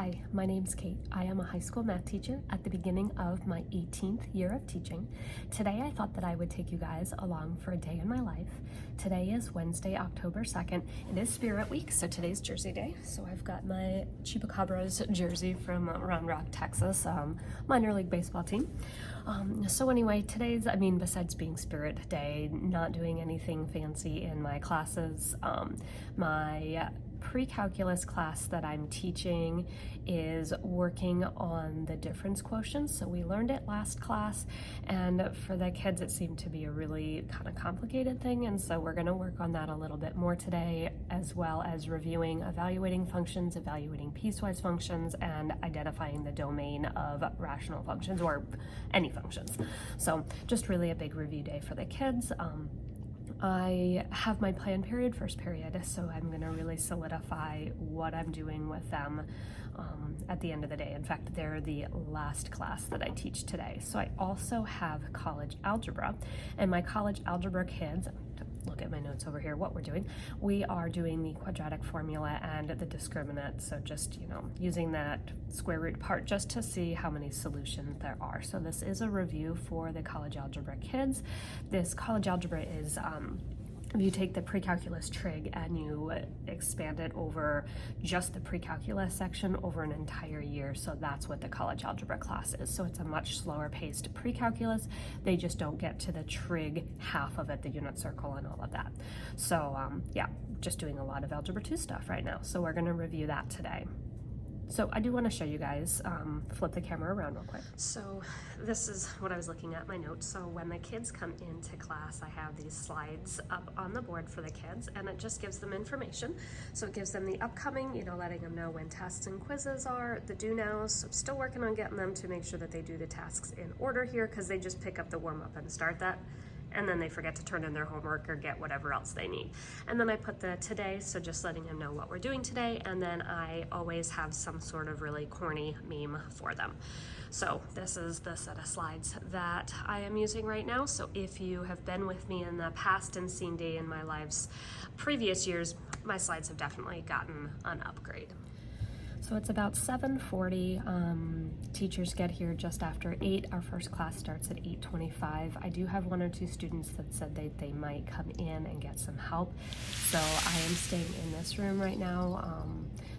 Hi, my name's Kate. I am a high school math teacher at the beginning of my 18th year of teaching. Today I thought that I would take you guys along for a day in my life. Today is Wednesday, October 2nd. It is Spirit Week, so today's Jersey Day. So I've got my Chupacabras jersey from Round Rock, Texas, minor league baseball team. So anyway, besides being Spirit Day, not doing anything fancy in my classes, my pre-calculus class that I'm teaching is working on the difference quotients. So we learned it last class, and for the kids it seemed to be a really kind of complicated thing, and so we're going to work on that a little bit more today, as well as reviewing evaluating functions, evaluating piecewise functions, and identifying the domain of rational functions or any functions. So just really a big review day for the kids. I have my plan period, first period, so I'm going to really solidify what I'm doing with them at the end of the day. In fact, they're the last class that I teach today. So I also have college algebra, and my college algebra kids, look at my notes over here, what we're doing. We are doing the quadratic formula and the discriminant, so just, using that square root part just to see how many solutions there are. So this is a review for the college algebra kids. This college algebra is, if you take the pre-calculus trig and you expand it over just the pre-calculus section over an entire year, so that's what the college algebra class is. So it's a much slower paced pre-calculus. They just don't get to the trig half of it, the unit circle and all of that. So yeah, just doing a lot of Algebra 2 stuff right now. So we're gonna review that today. So I do want to show you guys, flip the camera around real quick. So this is what I was looking at, my notes. So when the kids come into class, I have these slides up on the board for the kids, and it just gives them information. So it gives them the upcoming, letting them know when tests and quizzes are, the do nows. So I'm still working on getting them to make sure that they do the tasks in order here, because they just pick up the warm up and start that, and then they forget to turn in their homework or get whatever else they need. And then I put the today, so just letting them know what we're doing today, and then I always have some sort of really corny meme for them. So this is the set of slides that I am using right now. So if you have been with me in the past and seen day in my life's previous years, my slides have definitely gotten an upgrade. So it's about 7:40. Teachers get here just after 8. Our first class starts at 8:25. I do have 1 or 2 students that said they might come in and get some help. So I am staying in this room right now.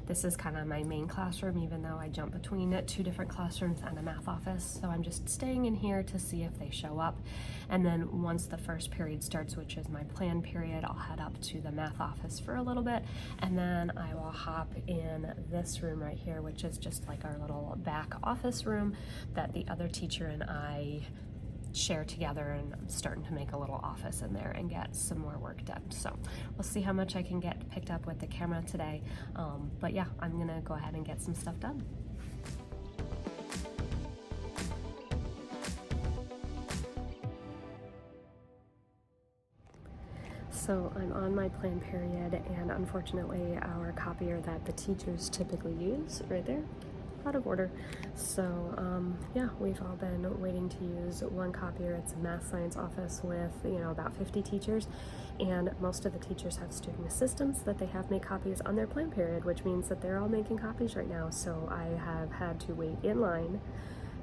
This is kind of my main classroom, even though I jump between 2 different classrooms and a math office. So I'm just staying in here to see if they show up. And then once the first period starts, which is my plan period, I'll head up to the math office for a little bit. And then I will hop in this room right here, which is just like our little back office room that the other teacher and I share together, and I'm starting to make a little office in there and get some more work done. So we'll see how much I can get picked up with the camera today. But yeah, I'm gonna go ahead and get some stuff done. So I'm on my plan period, and unfortunately our copier that the teachers typically use right there, out of order. So yeah, we've all been waiting to use one copier. It's a math science office with about 50 teachers, and most of the teachers have student assistants that they have make copies on their plan period, which means that they're all making copies right now. So I have had to wait in line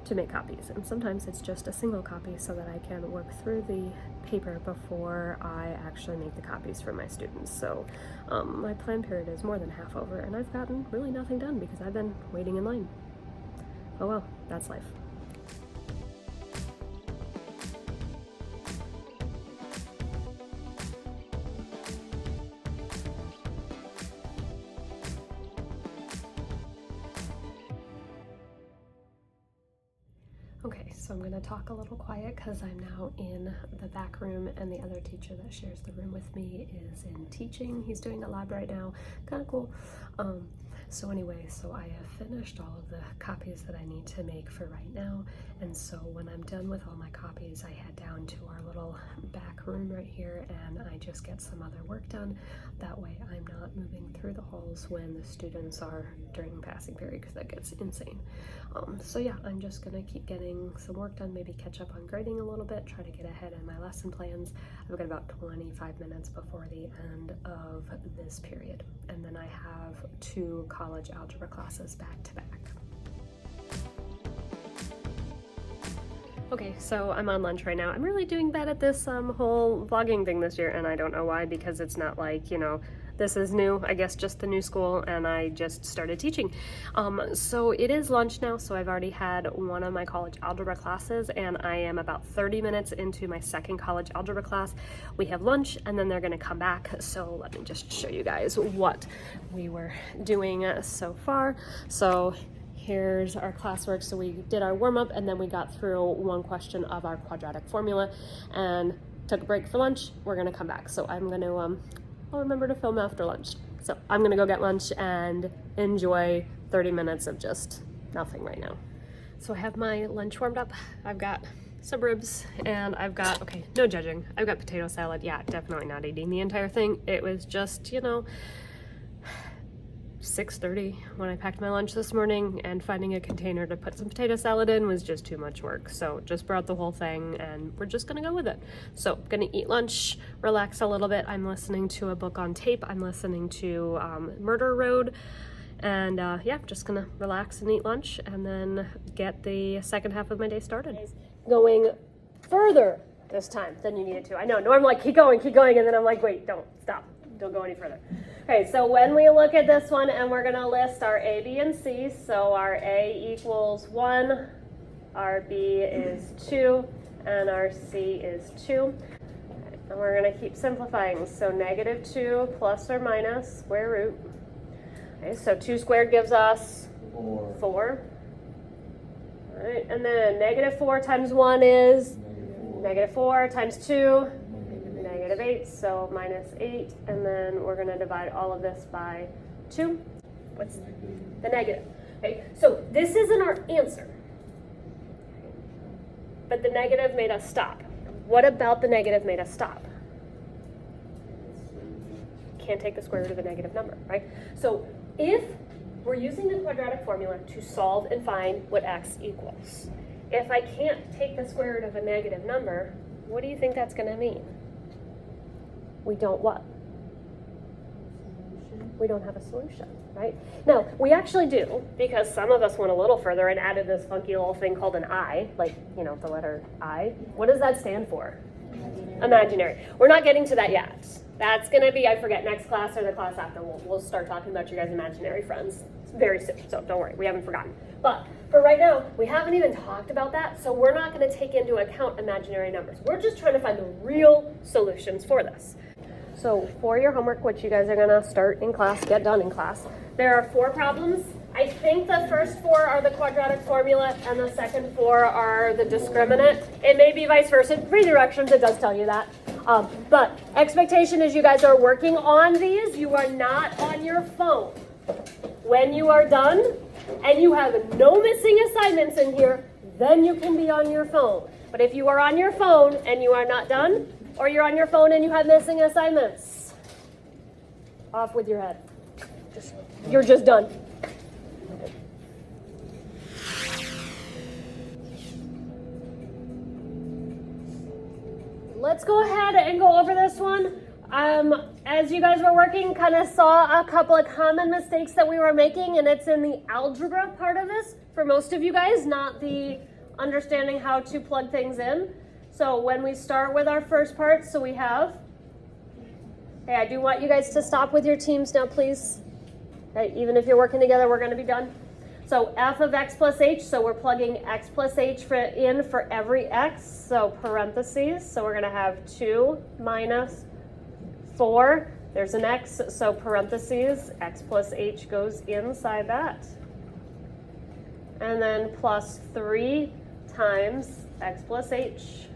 to make copies, and sometimes it's just a single copy so that I can work through the paper before I actually make the copies for my students. So my plan period is more than half over, and I've gotten really nothing done because I've been waiting in line. Oh well, that's life. Okay, so I'm gonna talk a little quiet because I'm now in the back room, and the other teacher that shares the room with me is in teaching. He's doing a lab right now, kind of cool. So anyway, so I have finished all of the copies that I need to make for right now, and so when I'm done with all my copies, I head down to our little back room right here, and I just get some other work done. That way I'm not moving through the halls when the students are during passing period, because that gets insane. So yeah, I'm just gonna keep getting getting some work done, maybe catch up on grading a little bit, try to get ahead in my lesson plans. I've got about 25 minutes before the end of this period, and then I have 2 college algebra classes back to back. Okay, so I'm on lunch right now. I'm really doing bad at this whole vlogging thing this year, and I don't know why, because it's not like, you know, this is new, I guess just the new school, and I just started teaching. So it is lunch now, so I've already had one of my college algebra classes, and I am about 30 minutes into my second college algebra class. We have lunch, and then they're gonna come back, so let me just show you guys what we were doing so far. So here's our classwork. So we did our warm-up, and then we got through one question of our quadratic formula and took a break for lunch. We're gonna come back. So I'm gonna, I'll remember to film after lunch. So I'm gonna go get lunch and enjoy 30 minutes of just nothing right now. So I have my lunch warmed up. I've got some ribs, and I've got, okay, no judging, I've got potato salad. Yeah, definitely not eating the entire thing. It was just, you know, 6:30 when I packed my lunch this morning, and finding a container to put some potato salad in was just too much work. So just brought the whole thing, and we're just gonna go with it. So gonna eat lunch, relax a little bit. I'm listening to a book on tape. I'm listening to Murder Road, and yeah, just gonna relax and eat lunch, and then get the second half of my day started. Going further this time than you needed to. I know, normally keep going, and then I'm like, wait, don't stop. Don't go any further. Okay, so when we look at this one, and we're gonna list our A, B, and C. So our A equals 1, our B is 2, and our C is 2. Okay, and we're gonna keep simplifying. So -2 plus or minus square root. Okay, so 2 squared gives us 4. All right, and then -4 times 1 is -4 times 2. -8, so -8, and then we're going to divide all of this by 2. What's the negative? Okay, so this isn't our answer, but the negative made us stop. What about the negative made us stop? Can't take the square root of a negative number, right? So if we're using the quadratic formula to solve and find what x equals, if I can't take the square root of a negative number, what do you think that's going to mean? We don't what? We don't have a solution, right? Now, we actually do, because some of us went a little further and added this funky little thing called an I, like, you know, the letter I. What does that stand for? Imaginary. We're not getting to that yet. That's going to be, I forget, next class or the class after. We'll start talking about your guys' imaginary friends very soon, so don't worry, we haven't forgotten. But for right now, we haven't even talked about that, so we're not going to take into account imaginary numbers. We're just trying to find the real solutions for this. So for your homework, which you guys are going to start in class, get done in class, there are 4 problems. I think the first 4 are the quadratic formula, and the second 4 are the discriminant. It may be vice versa. Read directions, it does tell you that. But expectation is you guys are working on these. You are not on your phone. When you are done, and you have no missing assignments in here, then you can be on your phone. But if you are on your phone and you are not done, or you're on your phone and you have missing assignments, off with your head. You're just done. Let's go ahead and go over this one. As you guys were working, kind of saw a couple of common mistakes that we were making, and it's in the algebra part of this for most of you guys, not the understanding how to plug things in. So when we start with our first part, so we have, hey, I do want you guys to stop with your teams now, please. Okay, even if you're working together, we're going to be done. So f of x plus h, so we're plugging x plus h in for every x, so parentheses. So we're going to have 2 minus 4. There's an x, so parentheses, x plus h goes inside that. And then plus 3 times x plus h.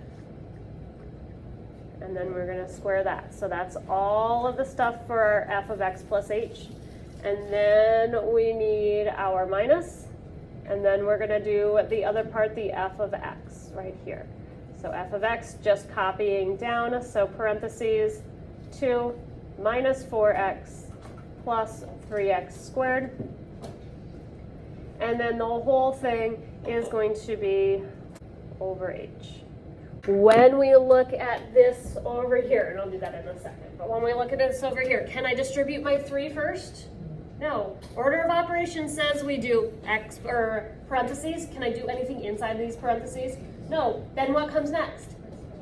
And then we're going to square that. So that's all of the stuff for f of x plus h. And then we need our minus. And then we're going to do the other part, the f of x, right here. So f of x, just copying down. So parentheses, 2 minus 4x plus 3x squared. And then the whole thing is going to be over h. When we look at this over here, and I'll do that in a second, but when we look at this over here, can I distribute my 3 first? No. Order of operations says we do x, or parentheses. Can I do anything inside these parentheses? No. Then what comes next?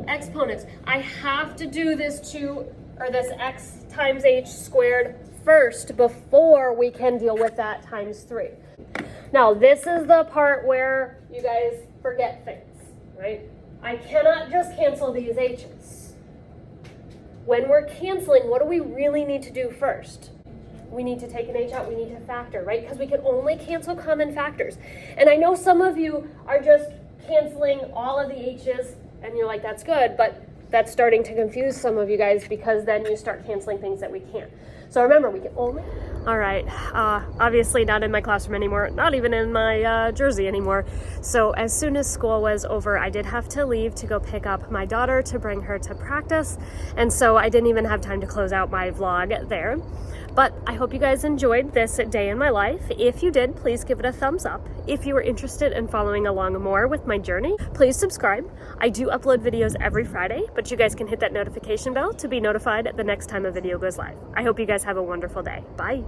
Exponents. I have to do this this x times h squared first before we can deal with that times 3. Now, this is the part where you guys forget things, right? I cannot just cancel these h's. When we're canceling, what do we really need to do first? We need to take an h out, we need to factor, right? Because we can only cancel common factors. And I know some of you are just canceling all of the h's, and you're like, that's good, but that's starting to confuse some of you guys because then you start canceling things that we can't. So remember, we can only... All right, obviously not in my classroom anymore, not even in my jersey anymore. So as soon as school was over, I did have to leave to go pick up my daughter to bring her to practice. And so I didn't even have time to close out my vlog there. But I hope you guys enjoyed this day in my life. If you did, please give it a thumbs up. If you were interested in following along more with my journey, please subscribe. I do upload videos every Friday, but you guys can hit that notification bell to be notified the next time a video goes live. I hope you guys have a wonderful day. Bye.